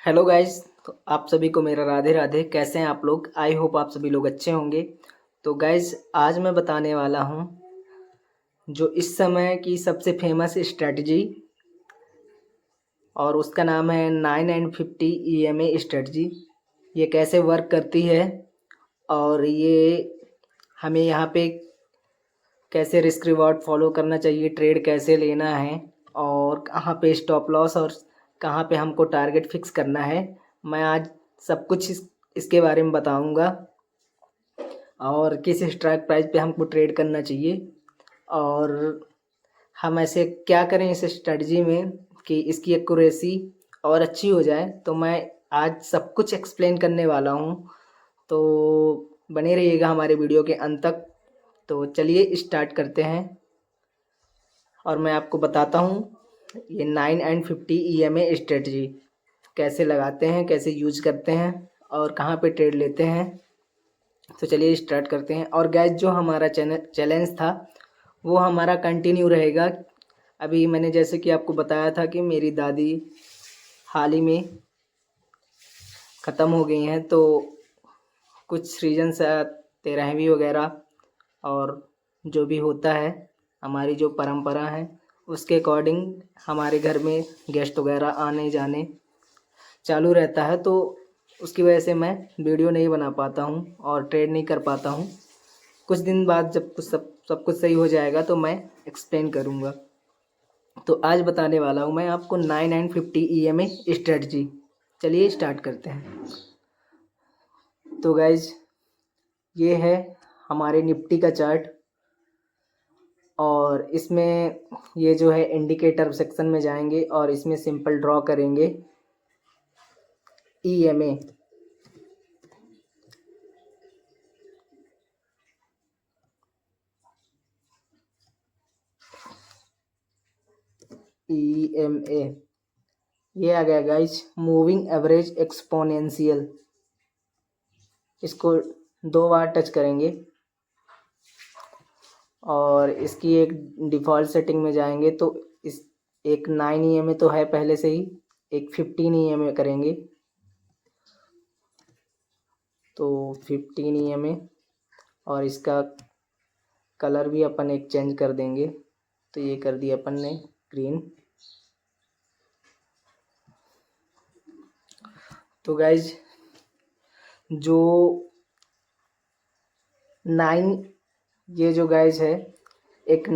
Hello guys. तो आप सभी को मेरा राधे राधे। कैसे हैं आप लोग? आई होप आप सभी लोग अच्छे होंगे। तो गाइस, आज मैं बताने वाला हूं जो इस समय की सबसे फेमस स्ट्रेटजी, और उसका नाम है 9 and 50 EMA स्ट्रेटजी। ये कैसे वर्क करती है और ये हमें यहाँ पे कैसे रिस्क रिवॉर्ड फॉलो करना चाहिए, ट्रेड कैसे लेना है और कहाँ पे स्टॉप लॉस और कहाँ पे हमको टारगेट फिक्स करना है, मैं आज सब कुछ इसके बारे में बताऊंगा। और किस स्ट्राइक प्राइस पे हमको ट्रेड करना चाहिए और हम ऐसे क्या करें इस स्ट्रेटजी में कि इसकी एक्यूरेसी और अच्छी हो जाए। तो मैं आज सब कुछ एक्सप्लेन करने वाला हूँ, तो बने रहिएगा हमारे वीडियो के अंत तक। तो चलिए स्टार्ट करते हैं और मैं आपको बताता हूँ ये 9 and 50 EMA स्ट्रेटजी कैसे लगाते हैं, कैसे यूज करते हैं और कहाँ पे ट्रेड लेते हैं। तो चलिए स्टार्ट करते हैं। और गैस, जो हमारा चैलेंज था वो हमारा कंटिन्यू रहेगा। अभी मैंने जैसे कि आपको बताया था कि मेरी दादी हाल ही में ख़त्म हो गई हैं, तो कुछ रीजन से 13वीं वगैरह और जो भी होता है, हमारी जो परंपरा है उसके अकॉर्डिंग हमारे घर में गेस्ट वगैरह आने जाने चालू रहता है, तो उसकी वजह से मैं वीडियो नहीं बना पाता हूँ और ट्रेड नहीं कर पाता हूँ। कुछ दिन बाद जब कुछ सब कुछ सही हो जाएगा तो मैं एक्सप्लेन करूँगा। तो आज बताने वाला हूँ मैं आपको 9 and 50 EMA स्ट्रेटजी। चलिए स्टार्ट करते हैं। तो गाइज, ये है हमारे निफ्टी का चार्ट और इसमें ये जो है इंडिकेटर सेक्शन में जाएंगे और इसमें सिंपल ड्रॉ करेंगे EMA। EMA ये आ गया गाइज, मूविंग एवरेज एक्सपोनेंशियल। इसको 2 बार टच करेंगे और इसकी एक डिफ़ॉल्ट सेटिंग में जाएंगे तो इस एक 9 EMA तो है पहले से ही, एक 15 EMA करेंगे। तो 15 EMA और इसका कलर भी अपन एक चेंज कर देंगे। तो ये कर दिया अपन ने ग्रीन। तो गाइज, जो 9 ये जो गाइज है, एक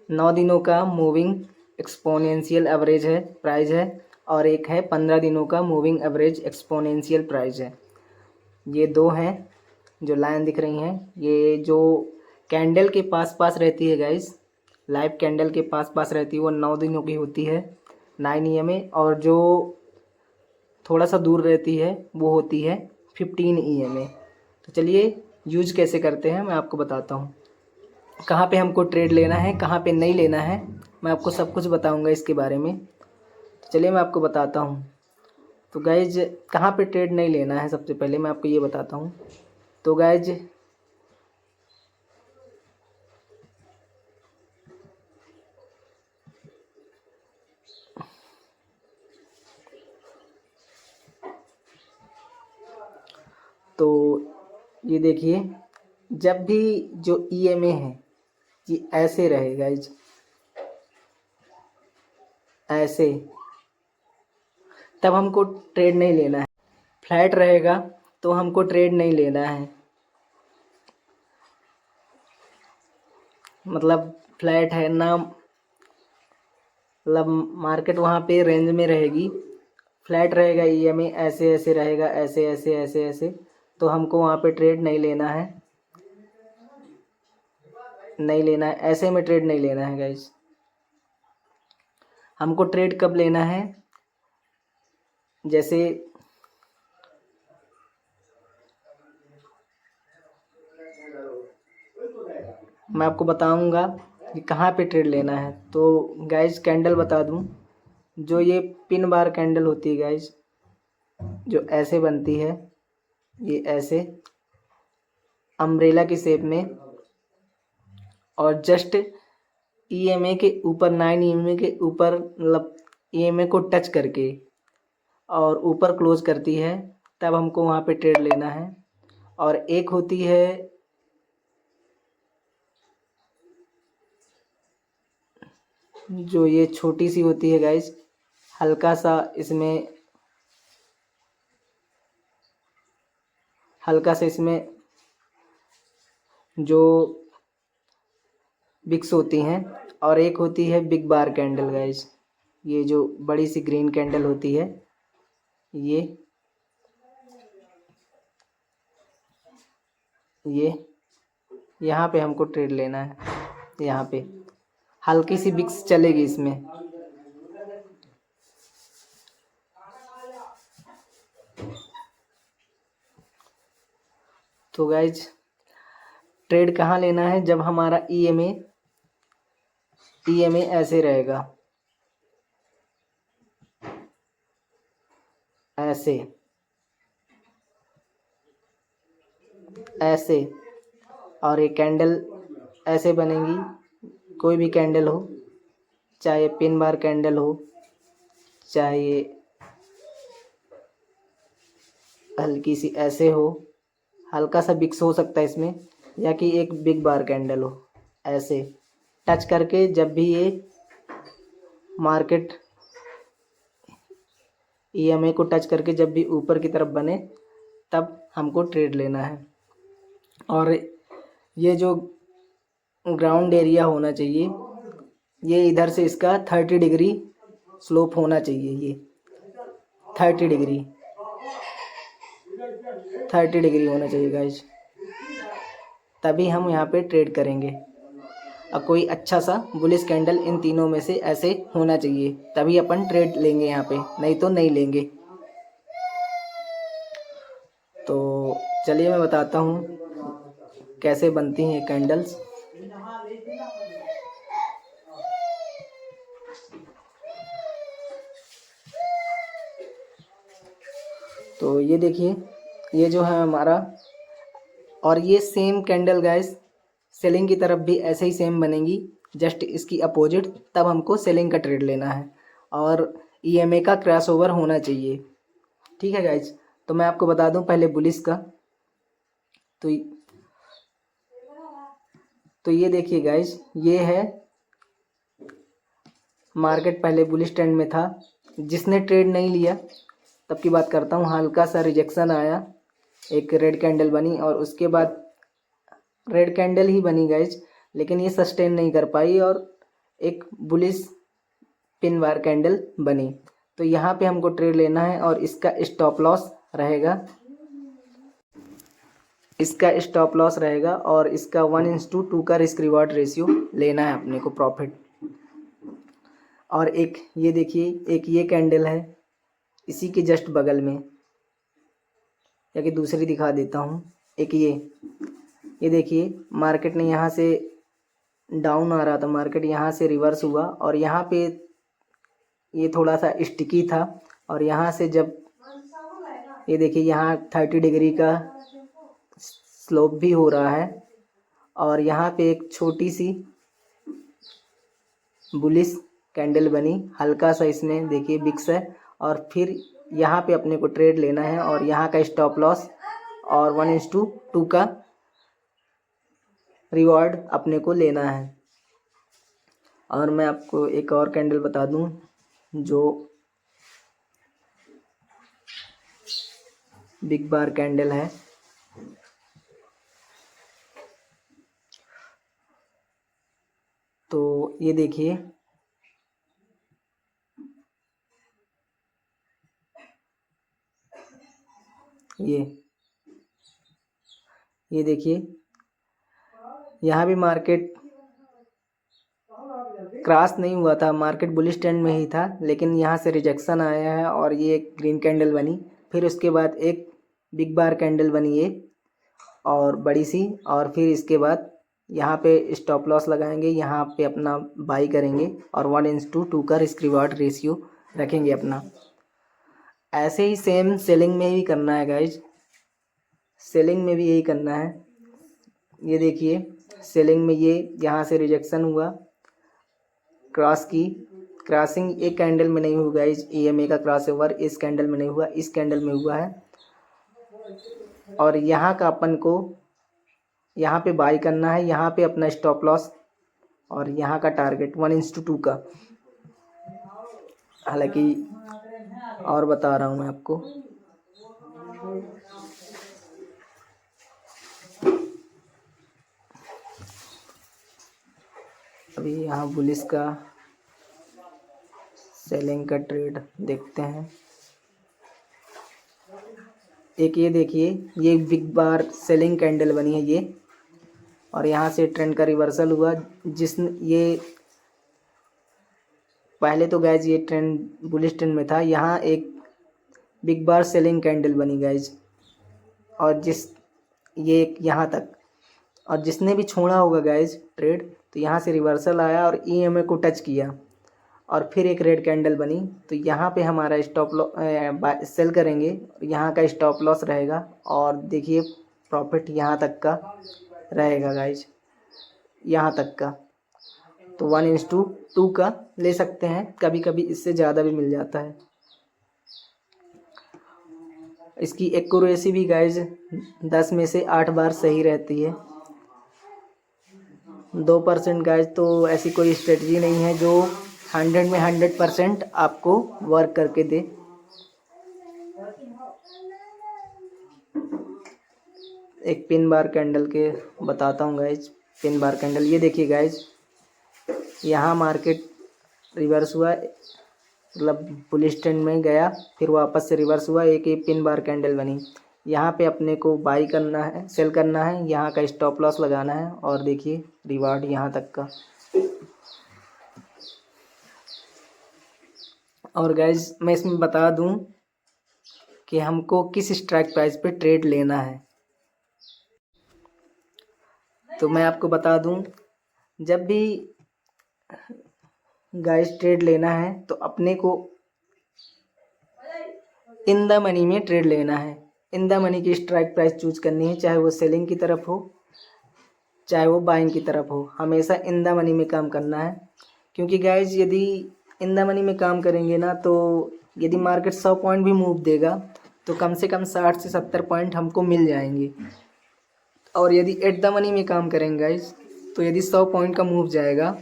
9 दिनों का मूविंग एक्सपोनेंशियल एवरेज है, प्राइस है, और एक है 15 दिनों का मूविंग एवरेज एक्सपोनेंशियल प्राइस है। ये दो हैं जो लाइन दिख रही हैं। ये जो कैंडल के पास पास रहती है गाइस, लाइव कैंडल के पास पास रहती है, वो 9 दिनों की होती है 9 EMA, और जो थोड़ा सा दूर रहती है वो होती है 15 EMA। तो चलिए यूज कैसे करते हैं मैं आपको बताता हूँ। कहाँ पे हमको ट्रेड लेना है, कहाँ पे नहीं लेना है, मैं आपको सब कुछ बताऊँगा इसके बारे में। तो चलिए मैं आपको बताता हूँ। तो गाइज, कहाँ पे ट्रेड नहीं लेना है, सबसे पहले मैं आपको ये बताता हूँ। तो गाइज, तो ये देखिए, जब भी जो EMA है ये ऐसे रहे गाइज, ऐसे, तब हमको ट्रेड नहीं लेना है। फ्लैट रहेगा तो हमको ट्रेड नहीं लेना है, मतलब फ्लैट है ना, मतलब मार्केट वहाँ पे रेंज में रहेगी। फ्लैट रहेगा EMA, ऐसे ऐसे रहेगा, ऐसे ऐसे ऐसे ऐसे, तो हमको वहाँ पे ट्रेड नहीं लेना है, नहीं लेना है, ऐसे में ट्रेड नहीं लेना है गाइज। हमको ट्रेड कब लेना है, जैसे मैं आपको बताऊंगा कि कहाँ पे ट्रेड लेना है। तो गाइज, कैंडल बता दूं, जो ये पिन बार कैंडल होती है गाइज, जो ऐसे बनती है, ये ऐसे अम्ब्रेला की शेप में, और जस्ट EMA के ऊपर, 9 EMA के ऊपर, मतलब EMA को टच करके, और ऊपर क्लोज करती है, तब हमको वहाँ पे ट्रेड लेना है। और एक होती है जो ये छोटी सी होती है गाइज, हल्का सा इसमें जो बिक्स होती हैं। और एक होती है बिग बार कैंडल गाइज, ये जो बड़ी सी ग्रीन कैंडल होती है, ये यहाँ पे हमको ट्रेड लेना है। यहाँ पे हल्की सी बिक्स चलेगी इसमें। तो गाइज ट्रेड कहाँ लेना है, जब हमारा ईएमए ऐसे रहेगा, ऐसे और ये कैंडल ऐसे बनेगी। कोई भी कैंडल हो, चाहे पिन बार कैंडल हो, चाहे हल्की सी ऐसे हो, हल्का सा बिक्स हो सकता है इसमें, या कि एक बिग बार कैंडल हो। ऐसे टच करके जब भी ये मार्केट ईएमए को टच करके जब भी ऊपर की तरफ बने, तब हमको ट्रेड लेना है। और ये जो ग्राउंड एरिया होना चाहिए, ये इधर से इसका 30 डिग्री स्लोप होना चाहिए। ये 30 डिग्री होना चाहिए गाइज, तभी हम यहाँ पे ट्रेड करेंगे। और कोई अच्छा सा बुलिश कैंडल इन तीनों में से ऐसे होना चाहिए, तभी अपन ट्रेड लेंगे यहाँ पे, नहीं तो नहीं लेंगे। तो चलिए मैं बताता हूँ कैसे बनती हैं कैंडल्स। तो ये देखिए, ये जो है हमारा, और ये सेम कैंडल गाइस सेलिंग की तरफ भी ऐसे ही सेम बनेगी, जस्ट इसकी अपोजिट, तब हमको सेलिंग का ट्रेड लेना है। और ईएमए का क्रॉस ओवर होना चाहिए। ठीक है गाइज, तो मैं आपको बता दूं पहले बुलिश का। तो ये देखिए गाइज, ये है मार्केट पहले बुलिश ट्रेंड में था। जिसने ट्रेड नहीं लिया तब की बात करता हूँ, हल्का सा रिजेक्शन आया, एक रेड कैंडल बनी, और उसके बाद रेड कैंडल ही बनी गाइज, लेकिन ये सस्टेन नहीं कर पाई और एक बुलिश पिन बार कैंडल बनी। तो यहाँ पे हमको ट्रेड लेना है, और इसका स्टॉप लॉस रहेगा, और इसका 1:2 का रिस्क रिवॉर्ड रेशियो लेना है अपने को, प्रॉफिट। और एक ये देखिए, एक ये कैंडल है इसी के जस्ट बगल में, या कि दूसरी दिखा देता हूँ। एक ये देखिए, मार्केट ने यहाँ से डाउन आ रहा था, मार्केट यहाँ से रिवर्स हुआ, और यहाँ पे ये थोड़ा सा स्टिकी था, और यहाँ से जब ये देखिए, यहाँ 30 डिग्री का स्लोप भी हो रहा है, और यहाँ पे एक छोटी सी बुलिश कैंडल बनी, हल्का सा इसमें देखिए बिक्स है। और फिर यहाँ पे अपने को ट्रेड लेना है, और यहाँ का स्टॉप लॉस और 1:2 का रिवॉर्ड अपने को लेना है। और मैं आपको एक और कैंडल बता दूं, जो बिग बार कैंडल है। तो ये देखिए, ये देखिए, यहाँ भी मार्केट क्रॉस नहीं हुआ था, मार्केट बुलिश ट्रेंड में ही था, लेकिन यहाँ से रिजेक्शन आया है और ये एक ग्रीन कैंडल बनी। फिर उसके बाद एक बिग बार कैंडल बनी ये, और बड़ी सी, और फिर इसके बाद यहाँ पे स्टॉप लॉस लगाएंगे, यहाँ पे अपना बाई करेंगे, और 1:2 का रिस्क रिवार्ड रेशियो रखेंगे अपना। ऐसे ही सेम सेलिंग में भी करना है गाइज, सेलिंग में भी यही करना है। ये देखिए, सेलिंग में ये यहाँ से रिजेक्शन हुआ, क्रॉसिंग एक कैंडल में नहीं हुआ गाइज, EMA का क्रॉस ओवर इस कैंडल में नहीं हुआ, इस कैंडल में हुआ है। और यहाँ का अपन को यहाँ पे बाई करना है, यहाँ पे अपना स्टॉप लॉस और यहाँ का टारगेट 1:2 का। हालांकि और बता रहा हूँ मैं आपको, अभी यहाँ बुलिस का सेलिंग का ट्रेड देखते हैं। एक ये देखिए, ये बिग बार सेलिंग कैंडल बनी है ये, और यहाँ से ट्रेंड का रिवर्सल हुआ। ये पहले तो गाइज ये ट्रेंड बुलिश ट्रेंड में था, यहाँ एक बिग बार सेलिंग कैंडल बनी गाइज, और ये यहाँ तक, और जिसने भी छोड़ा होगा गाइज ट्रेड, तो यहाँ से रिवर्सल आया और EMA को टच किया और फिर एक रेड कैंडल बनी। तो यहाँ पे हमारा स्टॉप लॉस सेल करेंगे, यहाँ का स्टॉप लॉस रहेगा, और देखिए प्रॉफिट यहाँ तक का रहेगा गाइज, यहाँ तक का। तो 1:2 का ले सकते हैं, कभी कभी इससे ज़्यादा भी मिल जाता है। इसकी एक्यूरेसी भी गाइज 10 में से 8 बार सही रहती है। 2% गाइज तो ऐसी कोई स्ट्रेटजी नहीं है जो 100 में 100% आपको वर्क करके दे। एक पिन बार कैंडल के बताता हूँ गाइज। पिन बार कैंडल ये देखिए गाइज, यहाँ मार्केट रिवर्स हुआ, मतलब बुलिश ट्रेंड में गया, फिर वापस से रिवर्स हुआ, एक ये पिन बार कैंडल बनी। यहाँ पे अपने को बाई करना है, सेल करना है, यहाँ का स्टॉप लॉस लगाना है, और देखिए रिवार्ड यहाँ तक का। और गाइज मैं इसमें बता दूं कि हमको किस स्ट्राइक प्राइस पे ट्रेड लेना है। तो मैं आपको बता दूं, जब भी गाइज ट्रेड लेना है तो अपने को इन द मनी में ट्रेड लेना है। इन द मनी की स्ट्राइक प्राइस चूज करनी है, चाहे वो सेलिंग की तरफ हो चाहे वो बाइंग की तरफ हो, हमेशा इन द मनी में काम करना है। क्योंकि गाइज यदि इन द मनी में काम करेंगे ना, तो यदि मार्केट 100 पॉइंट भी मूव देगा तो कम से कम 60 से 70 पॉइंट हमको मिल जाएंगे। और यदि एट द मनी में काम करेंगे गाइज, तो यदि 100 पॉइंट का मूव जाएगा,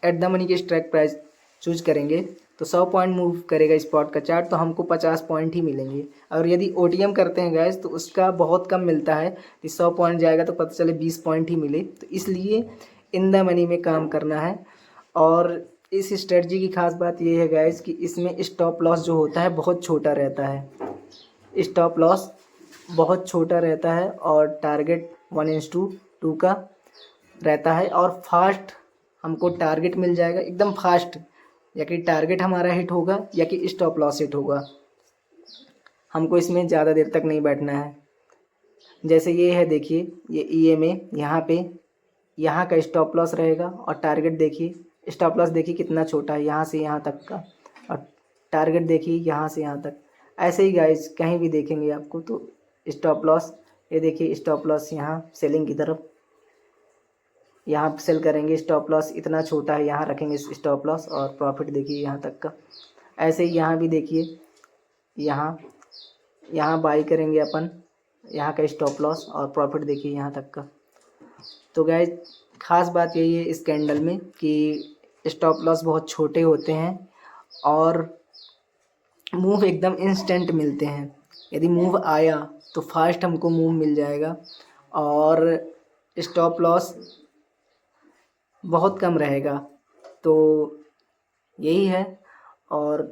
एट द मनी की स्ट्राइक प्राइस चूज करेंगे तो 100 पॉइंट मूव करेगा स्पॉट का चार्ट, तो हमको 50 पॉइंट ही मिलेंगे। और यदि OTM करते हैं गाइज तो उसका बहुत कम मिलता है, कि 100 पॉइंट जाएगा तो पता चले 20 पॉइंट ही मिले। तो इसलिए इन द मनी में काम करना है। और इस स्ट्रेटजी की खास बात ये है गाइज कि इसमें स्टॉप लॉस जो होता है बहुत छोटा रहता है। स्टॉप लॉस बहुत छोटा रहता है और टारगेट 1:2 का रहता है, और फास्ट हमको टारगेट मिल जाएगा एकदम फास्ट, या कि टारगेट हमारा हिट होगा या कि स्टॉप लॉस हिट होगा। हमको इसमें ज़्यादा देर तक नहीं बैठना है। जैसे ये है देखिए, ये EMA, यहाँ पे यहाँ का स्टॉप लॉस रहेगा, और टारगेट देखिए, स्टॉप लॉस देखिए कितना छोटा है, यहाँ से यहाँ तक का, और टारगेट देखिए यहाँ से यहाँ तक। ऐसे ही गाइज कहीं भी देखेंगे आपको तो स्टॉप लॉस, ये देखिए स्टॉप लॉस यहाँ सेलिंग की तरफ, यहाँ सेल करेंगे, स्टॉप लॉस इतना छोटा है, यहाँ रखेंगे स्टॉप लॉस, और प्रॉफिट देखिए यहाँ तक का। ऐसे ही यहाँ भी देखिए, यहाँ बाई करेंगे अपन, यहाँ का स्टॉप लॉस, और प्रॉफिट देखिए यहाँ तक का। तो गाइज खास बात यही है इस कैंडल में कि स्टॉप लॉस बहुत छोटे होते हैं और मूव एकदम इंस्टेंट मिलते हैं। यदि मूव आया तो फास्ट हमको मूव मिल जाएगा, और स्टॉप लॉस बहुत कम रहेगा। तो यही है। और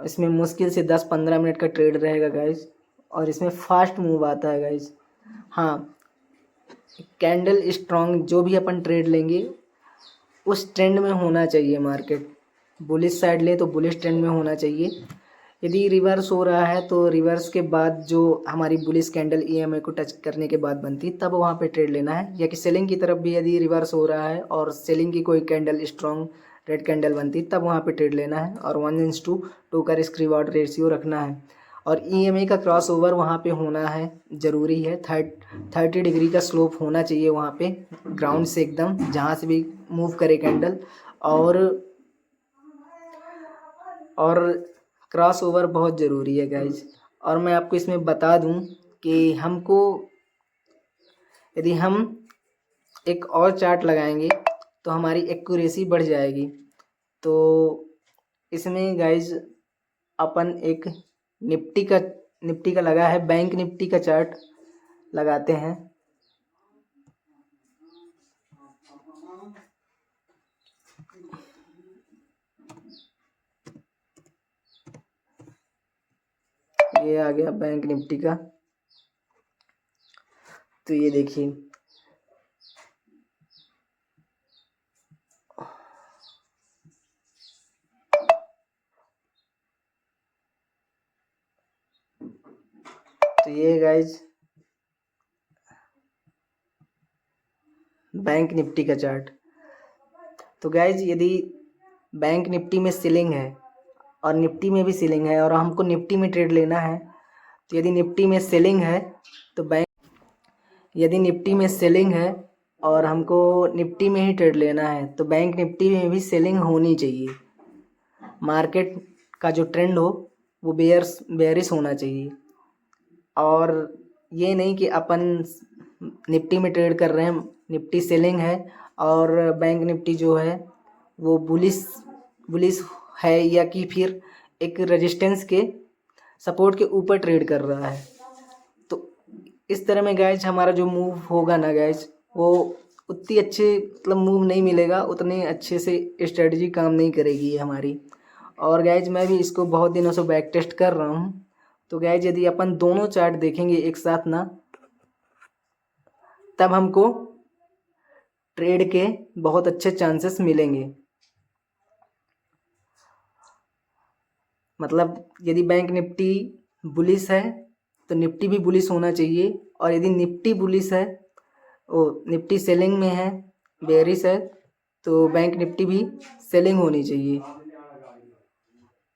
इसमें मुश्किल से 10-15 मिनट का ट्रेड रहेगा गाइज, और इसमें फास्ट मूव आता है गाइज। हाँ, कैंडल स्ट्रॉन्ग जो भी अपन ट्रेड लेंगे उस ट्रेंड में होना चाहिए। मार्केट बुलिश साइड ले तो बुलिश ट्रेंड में होना चाहिए। यदि रिवर्स हो रहा है तो रिवर्स के बाद जो हमारी बुलिश कैंडल EMA को टच करने के बाद बनती तब वहाँ पे ट्रेड लेना है। या कि सेलिंग की तरफ भी यदि रिवर्स हो रहा है और सेलिंग की कोई कैंडल स्ट्रॉन्ग रेड कैंडल बनती तब वहाँ पे ट्रेड लेना है, और 1:2 का रिस्क रिवॉर्ड रेशियो रखना है। और ईएमए का क्रॉस ओवर वहाँ पे होना है, ज़रूरी है। 30 डिग्री का स्लोप होना चाहिए वहाँ पे ग्राउंड से एकदम, जहाँ से भी मूव करे कैंडल। और क्रॉस ओवर बहुत ज़रूरी है गाइज। और मैं आपको इसमें बता दूं कि हमको यदि हम एक और चार्ट लगाएंगे तो हमारी एक्यूरेसी बढ़ जाएगी। तो इसमें गाइज अपन एक निफ्टी का लगा है, बैंक निफ्टी का चार्ट लगाते हैं। ये आ गया बैंक निफ्टी का। तो ये देखिए, तो ये गाइज बैंक निफ्टी का चार्ट। तो गाइज यदि बैंक निफ्टी में सीलिंग है और निफ्टी में भी सीलिंग है और हमको निफ्टी में ट्रेड लेना है, तो यदि निफ्टी में सेलिंग है तो यदि निफ्टी में सेलिंग है और हमको निफ्टी में ही ट्रेड लेना है तो बैंक निफ्टी में भी सेलिंग होनी चाहिए। मार्केट का जो ट्रेंड हो वो बेयरिश होना चाहिए। और ये नहीं कि अपन निफ्टी में ट्रेड कर रहे हैं, निफ्टी सेलिंग है और बैंक निफ्टी जो है वो बुलिश है, या कि फिर एक रेजिस्टेंस के सपोर्ट के ऊपर ट्रेड कर रहा है। तो इस तरह में गाइज हमारा जो मूव होगा ना गाइज, वो उतनी अच्छे मतलब मूव नहीं मिलेगा, उतने अच्छे से स्ट्रेटजी काम नहीं करेगी ये हमारी। और गाइज मैं भी इसको बहुत दिनों से बैक टेस्ट कर रहा हूँ। तो गाइज यदि अपन दोनों चार्ट देखेंगे एक साथ ना, तब हमको ट्रेड के बहुत अच्छे चांसेस मिलेंगे। मतलब यदि बैंक निफ्टी बुलिश है तो निफ्टी भी बुलिश होना चाहिए, और यदि निफ्टी बुलिश है, निफ्टी सेलिंग में है, बेयरिश है, तो बैंक निफ्टी भी सेलिंग होनी चाहिए।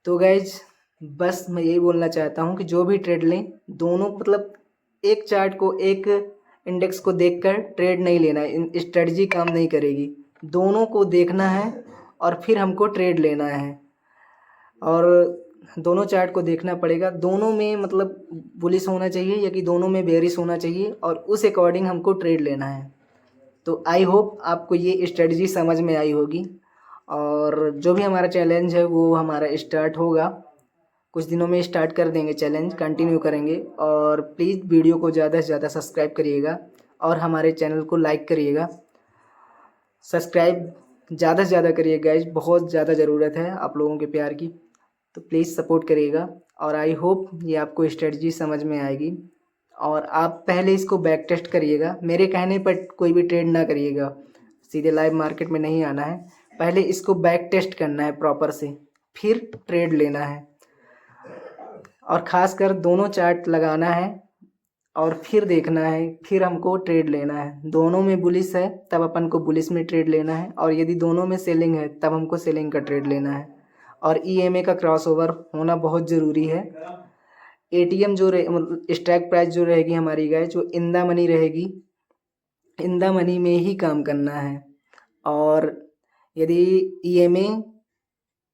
तो गाइज बस मैं यही बोलना चाहता हूँ कि जो भी ट्रेड लें, दोनों मतलब एक चार्ट को, एक इंडेक्स को देखकर ट्रेड नहीं लेना है, स्ट्रेटजी काम नहीं करेगी। दोनों को देखना है और फिर हमको ट्रेड लेना है। और दोनों चार्ट को देखना पड़ेगा, दोनों में मतलब बुलिश होना चाहिए या कि दोनों में बेयरिश होना चाहिए, और उस अकॉर्डिंग हमको ट्रेड लेना है। तो आई होप आपको ये स्ट्रेटजी समझ में आई होगी। और जो भी हमारा चैलेंज है वो हमारा स्टार्ट होगा, कुछ दिनों में स्टार्ट कर देंगे, चैलेंज कंटिन्यू करेंगे। और प्लीज़ वीडियो को ज़्यादा से ज़्यादा सब्सक्राइब करिएगा और हमारे चैनल को लाइक करिएगा। सब्सक्राइब ज़्यादा से ज़्यादा करिएगा गाइज, बहुत ज़्यादा ज़रूरत है आप लोगों के प्यार की। तो प्लीज़ सपोर्ट करिएगा। और आई होप ये आपको स्ट्रेटजी समझ में आएगी। और आप पहले इसको बैक टेस्ट करिएगा, मेरे कहने पर कोई भी ट्रेड ना करिएगा, सीधे लाइव मार्केट में नहीं आना है। पहले इसको बैक टेस्ट करना है प्रॉपर से, फिर ट्रेड लेना है। और ख़ासकर दोनों चार्ट लगाना है और फिर देखना है, फिर हमको ट्रेड लेना है। दोनों में बुलिश है तब अपन को बुलिश में ट्रेड लेना है, और यदि दोनों में सेलिंग है तब हमको सेलिंग का ट्रेड लेना है। और ईएमए का क्रॉस ओवर होना बहुत ज़रूरी है। एटीएम जो स्ट्राइक प्राइस जो रहेगी हमारी गाइस, जो इन द मनी रहेगी, इन द मनी में ही काम करना है। और यदि ईएमए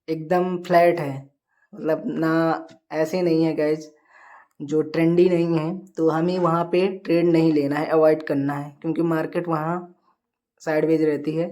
एकदम फ्लैट है, मतलब ना ऐसे नहीं है गाइज, जो ट्रेंडी नहीं है, तो हमें वहाँ पे ट्रेड नहीं लेना है, अवॉइड करना है, क्योंकि मार्केट वहाँ साइडवेज रहती है।